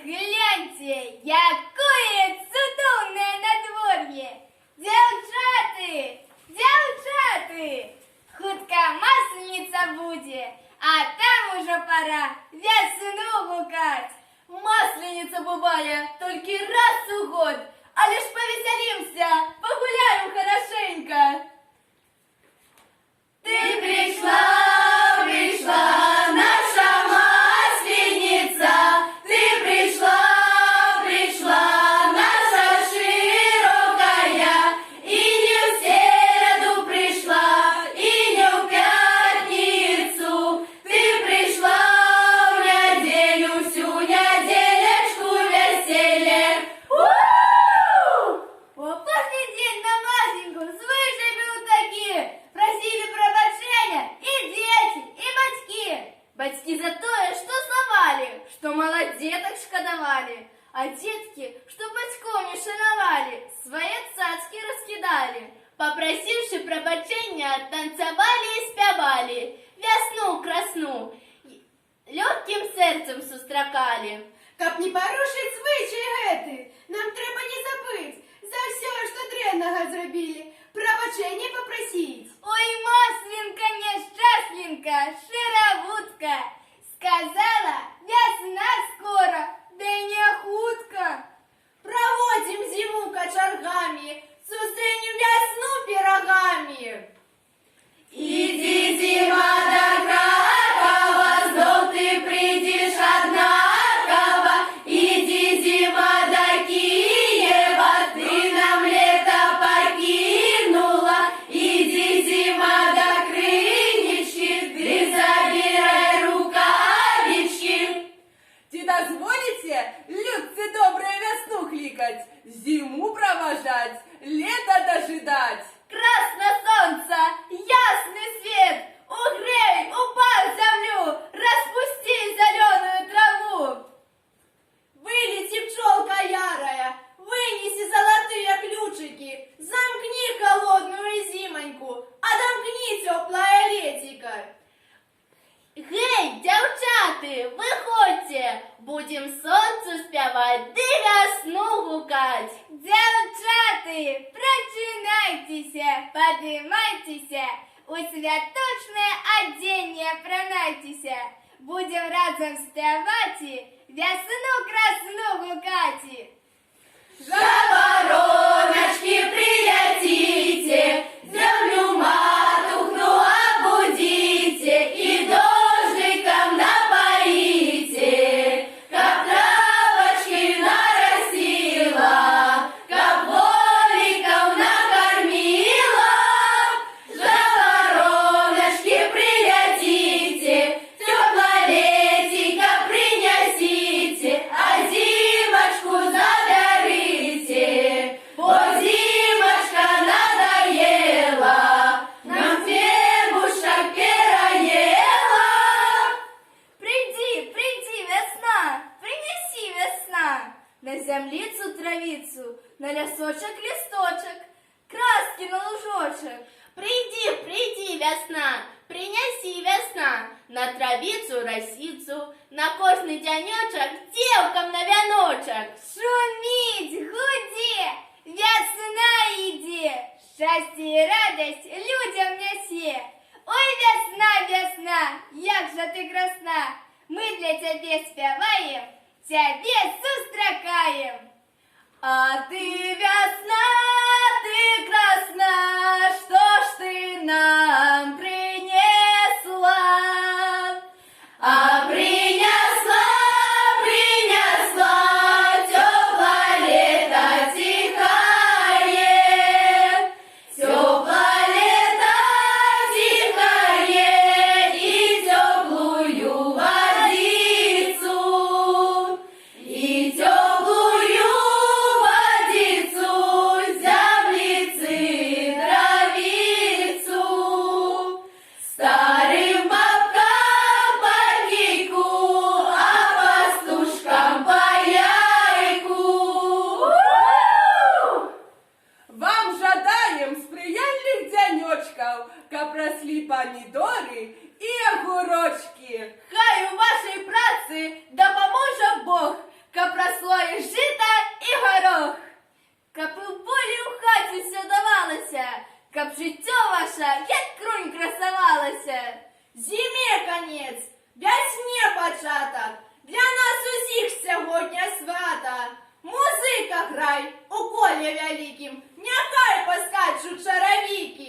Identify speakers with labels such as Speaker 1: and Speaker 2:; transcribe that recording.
Speaker 1: гляньте, якое цудовное надворье! Девчаты, девчаты, хутка маслениця буде, а там уже пора весну гукать.
Speaker 2: Маслениця буває тільки раз у год, але ж повеселимся, погуляем хорошенько. Ты пришла, пришла, наша маслениця, ты пришла, пришла, наша широкая, и не в середу пришла, и не в пятницу, ты пришла в неделю, всю неделечку веселье.
Speaker 1: Опасный день на Масеньку, свыше был такие, просили пробачення и дети, и батьки.
Speaker 2: Батьки за то, что совали, что молодеток шкодовали, а детки, что батьков не шановали, свои цацки раскидали. Попросивши пробачення, танцевали и спявали, весну красну, легким серцем сустракали.
Speaker 3: Каб не порушить звичай гэты, нам трэба не забыть за все, что дрэннага зрабілі, прабачэння попросить.
Speaker 1: Ой, Масленька, несчастленька, шировутка, сказала, весна скоро, да и не хутка.
Speaker 3: Проводим зиму кочергами, сустренем весну пирогами.
Speaker 2: Иди, зима, до Кракова, знов ты придешь однаково. Иди, зима, до Киева, ты нам лето покинула. Иди, зима, до Крынички, ты забирай рукавички.
Speaker 4: Ті дозволите, людцы добрую весну кликать, зиму провожать, лето дожидать?
Speaker 2: Красно солнце, ясный свет, угрей, упал землю, распусти зеленую траву.
Speaker 3: Вылети, пчелка ярая, вынеси золотые ключики, замкни холодную зимоньку, отомкни теплое летико.
Speaker 2: Гей, девчаты, выходьте, будем солнцу спевать, да весну гукать.
Speaker 1: Девчаты, прочинайтесь, подымайтесь, у святочное оденье пронайтесь. Будем разом спевать, весну красну гукать.
Speaker 2: Жавороночки, приятите, землю матухну обудите и дождиком напоите, как травочки нарастила, как воликов накормила. Жавороночки, приятите, теплолетика принесите, а зимочку задарите, бо зимочка надоела, нам хлебушек переела.
Speaker 1: Приди, приди, весна, принеси весна.
Speaker 2: На землицу травицу, на лесочек листочек, краски на лужочек. Приди, приди, весна, принеси весна, на травицу росицу, на кожный денечек девкам на веночек.
Speaker 1: Шумить, гуди, весна иди, счастье и радость людям неси. Ой, весна, весна, як же ты красна, мы для тебя спеваем, тебе сустракаем.
Speaker 2: А ты весна, ты красна, что ж ты нам принесла? А принесла, принесла, теплое лето тихое, теплое лето тихое и теплую водицу, и теплую водицу, землицы, травицу, старым бабкам погейку, а пастушкам паяйку.
Speaker 4: Вам жадаем сприяльных денечков, каб росли помидоры и огурочки.
Speaker 2: Хай у вашій праці допоможе Бог, каб росло і жита, і горох. Каб і в полі у хаті все давалося, каб життя ваше, як крунь красовалося.
Speaker 3: Зимі конець, весні початок, для нас усіх сьогодні свята. Музика грай у колі великим, нехай поскачуть шаровіки.